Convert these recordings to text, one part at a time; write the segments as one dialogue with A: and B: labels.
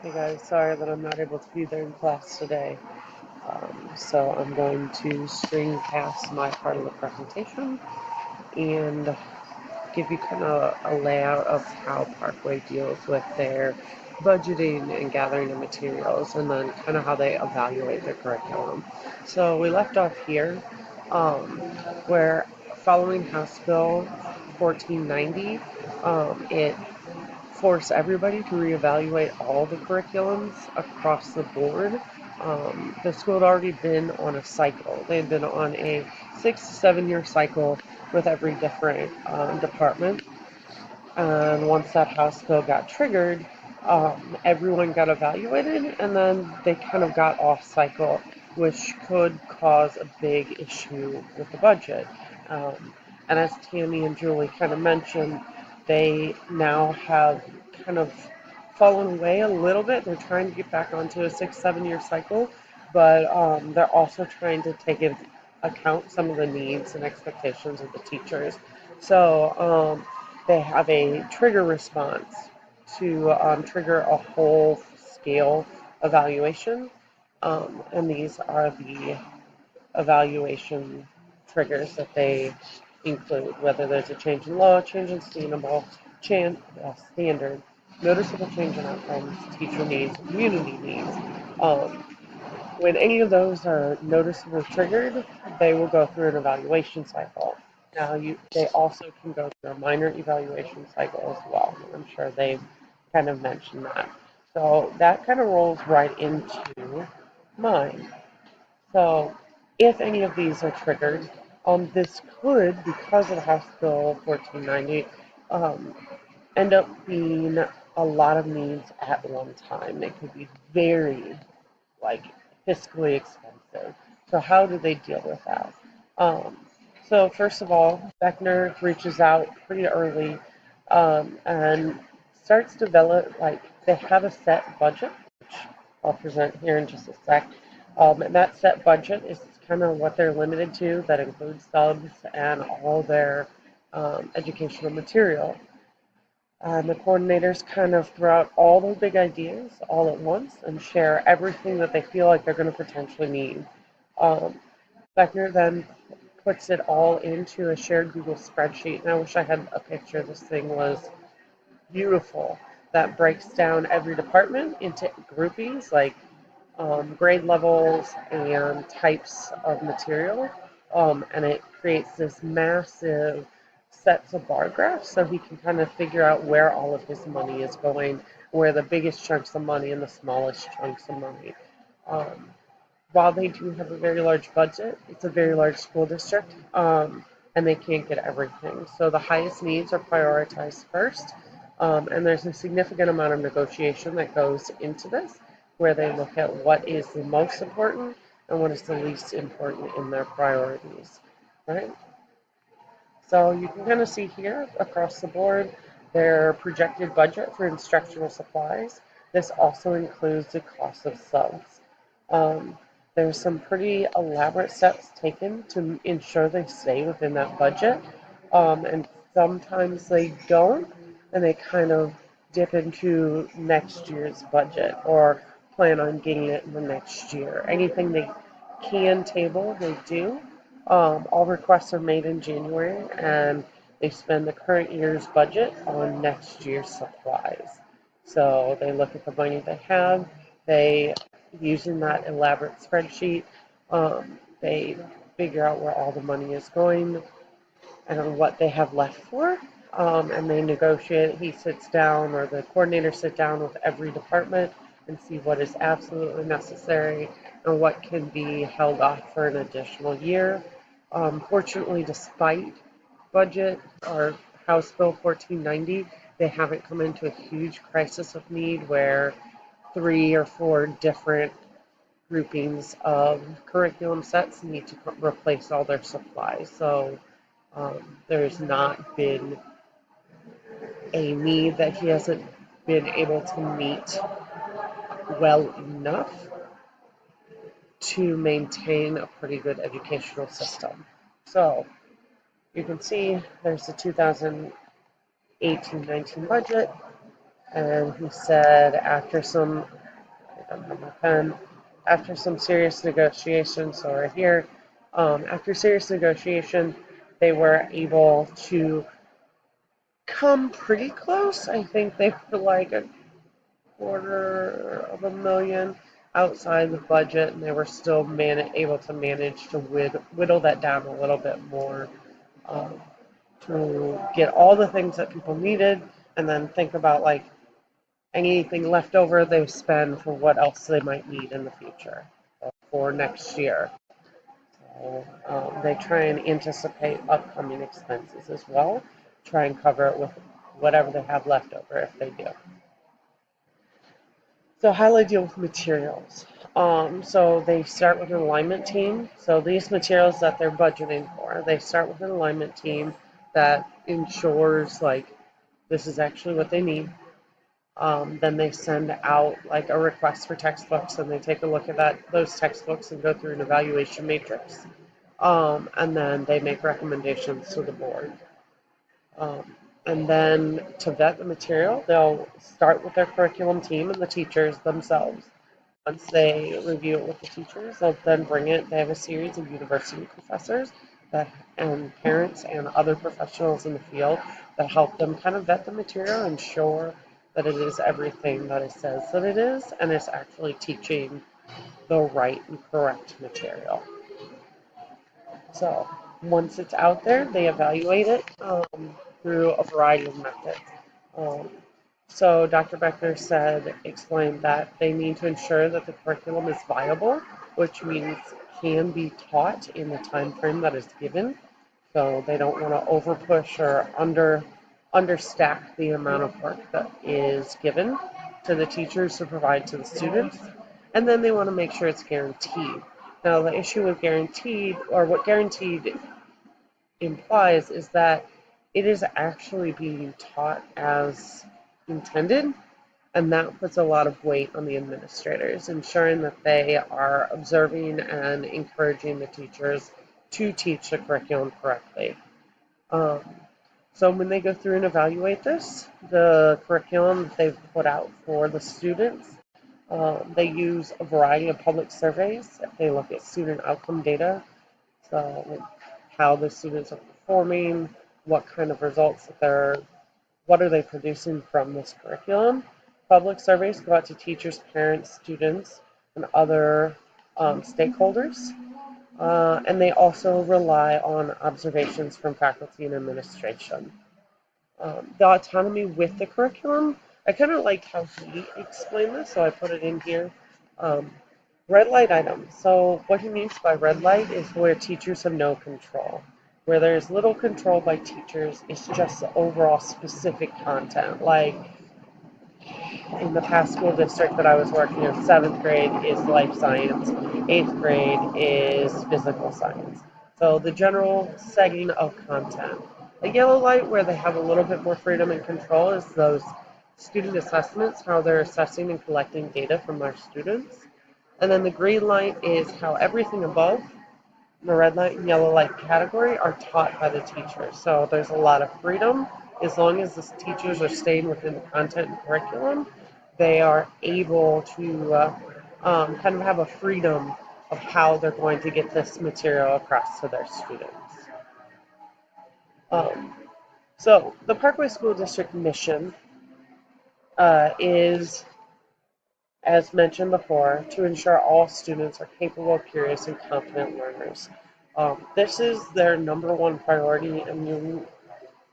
A: Hey guys, sorry that I'm not able to be there in class today. So I'm going to string past my part of the presentation and give you kind of a layout of how Parkway deals with their budgeting and gathering of materials, and then kind of how they evaluate their curriculum. So we left off here, um, where following House Bill 1490, it force everybody to reevaluate all the curriculums across the board. The school had already been on a cycle. They had been on a 6 to 7 year cycle with every different department. And once that House bill got triggered, everyone got evaluated, and then they kind of got off cycle, which could cause a big issue with the budget. Um, and as Tammy and Julie kind of mentioned, they now have kind of fallen away a little bit. They're trying to get back onto a 6, 7 year cycle, but they're also trying to take into account some of the needs and expectations of the teachers. So they have a trigger response to trigger a whole scale evaluation. And these are the evaluation triggers that they include, whether there's a change in law, change in standard, noticeable change in outcomes, teacher needs, community needs. Um, when any of those are noticeably triggered, they will go through an evaluation cycle. Now, they also can go through a minor evaluation cycle as well. I'm sure they've kind of mentioned that. So that kind of rolls right into mine. So if any of these are triggered, this could, because of House Bill 1490, um, end up being a lot of needs at one time. It could be very like fiscally expensive. So how do they deal with that? Um, so first of all, Beckner reaches out pretty early and starts to develop like they have a set budget, which I'll present here in just a sec. And that set budget is kind of what they're limited to. That includes subs and all their educational material. And the coordinators kind of throw out all those big ideas all at once and share everything that they feel like they're going to potentially need. Um, Beckner then puts it all into a shared Google spreadsheet. And I wish I had a picture. This thing was beautiful. That breaks down every department into groupings like grade levels and types of material. And it creates this massive sets of bar graphs so he can kind of figure out where all of his money is going, where the biggest chunks of money and the smallest chunks of money. Um, while they do have a very large budget, it's a very large school district, and they can't get everything. So the highest needs are prioritized first, and there's a significant amount of negotiation that goes into this, where they look at what is the most important and what is the least important in their priorities, right? So you can kind of see here across the board their projected budget for instructional supplies. This also includes the cost of subs. Um, there's some pretty elaborate steps taken to ensure they stay within that budget, and sometimes they don't, and they kind of dip into next year's budget or plan on getting it in the next year. Anything they can table, they do. All requests are made in January, and they spend the current year's budget on next year's supplies. So they look at the money they have, they, using that elaborate spreadsheet, they figure out where all the money is going and what they have left for, and they negotiate. He sits down, or the coordinator sit down with every department and see what is absolutely necessary and what can be held off for an additional year. Fortunately, despite budget or House Bill 1490, they haven't come into a huge crisis of need where 3 or 4 different groupings of curriculum sets need to replace all their supplies. So there's not been a need that he hasn't been able to meet well enough to maintain a pretty good educational system. So you can see there's the 2018-19 budget, and he said after some item. Number 10, after some serious negotiation, so right here, after serious negotiation, they were able to come pretty close. I think they were like a $250,000 outside the budget, and they were still able to manage to whittle that down a little bit more, um, to get all the things that people needed, and then think about like anything left over they spend for what else they might need in the future for next year. So they try and anticipate upcoming expenses as well, try and cover it with whatever they have left over if they do. So how do I deal with materials? So they start with an alignment team. So these materials that they're budgeting for, they start with an alignment team that ensures like this is actually what they need. Then they send out like a request for textbooks, and they take a look at those textbooks and go through an evaluation matrix. And then they make recommendations to the board. And then to vet the material, they'll start with their curriculum team and the teachers themselves. Once they review it with the teachers, they'll then bring it. They have a series of university professors and parents and other professionals in the field that help them kind of vet the material and ensure that it is everything that it says that it is, and it's actually teaching the right and correct material. So once it's out there, they evaluate it through a variety of methods. Um, so Dr. Beckner explained that they need to ensure that the curriculum is viable, which means can be taught in the time frame that is given. So they don't want to overpush or understack the amount of work that is given to the teachers to provide to the students. And then they want to make sure it's guaranteed. Now, the issue with guaranteed, or what guaranteed implies, is that it is actually being taught as intended, and that puts a lot of weight on the administrators, ensuring that they are observing and encouraging the teachers to teach the curriculum correctly. Um, so when they go through and evaluate the curriculum that they've put out for the students, they use a variety of public surveys. They look at student outcome data, so how the students are performing, what kind of results what are they producing from this curriculum. Public surveys go out to teachers, parents, students, and other stakeholders. And they also rely on observations from faculty and administration. The autonomy with the curriculum, I kind of like how he explained this, so I put it in here. Um, Red light items. So what he means by red light is where teachers have no control. Where there's little control by teachers, it's just the overall specific content. Like in the past school district that I was working in, 7th grade is life science, 8th grade is physical science. So the general setting of content. A yellow light where they have a little bit more freedom and control is those student assessments, how they're assessing and collecting data from their students. And then the green light is how everything above the red light and yellow light category are taught by the teacher. So there's a lot of freedom. As long as the teachers are staying within the content and curriculum, they are able to kind of have a freedom of how they're going to get this material across to their students. Um, so the Parkway School District mission is, as mentioned before, to ensure all students are capable, curious, and confident learners. This is their number one priority, and you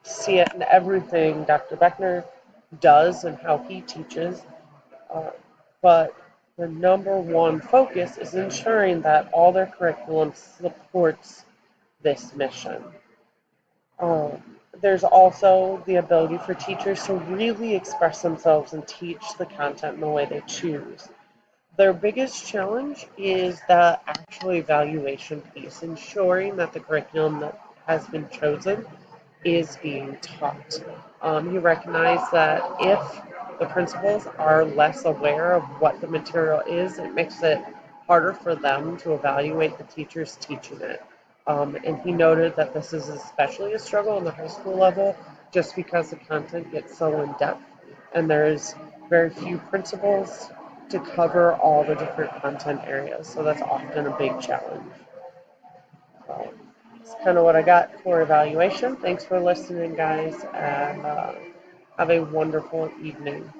A: see it in everything Dr. Beckner does and how he teaches. Uh, but the number one focus is ensuring that all their curriculum supports this mission. There's also the ability for teachers to really express themselves and teach the content in the way they choose. Their biggest challenge is the actual evaluation piece, ensuring that the curriculum that has been chosen is being taught. You recognize that if the principals are less aware of what the material is, it makes it harder for them to evaluate the teachers teaching it. And he noted that this is especially a struggle on the high school level just because the content gets so in depth and there's very few principals to cover all the different content areas. So that's often a big challenge. That's kind of what I got for evaluation. Thanks for listening, guys, and have a wonderful evening.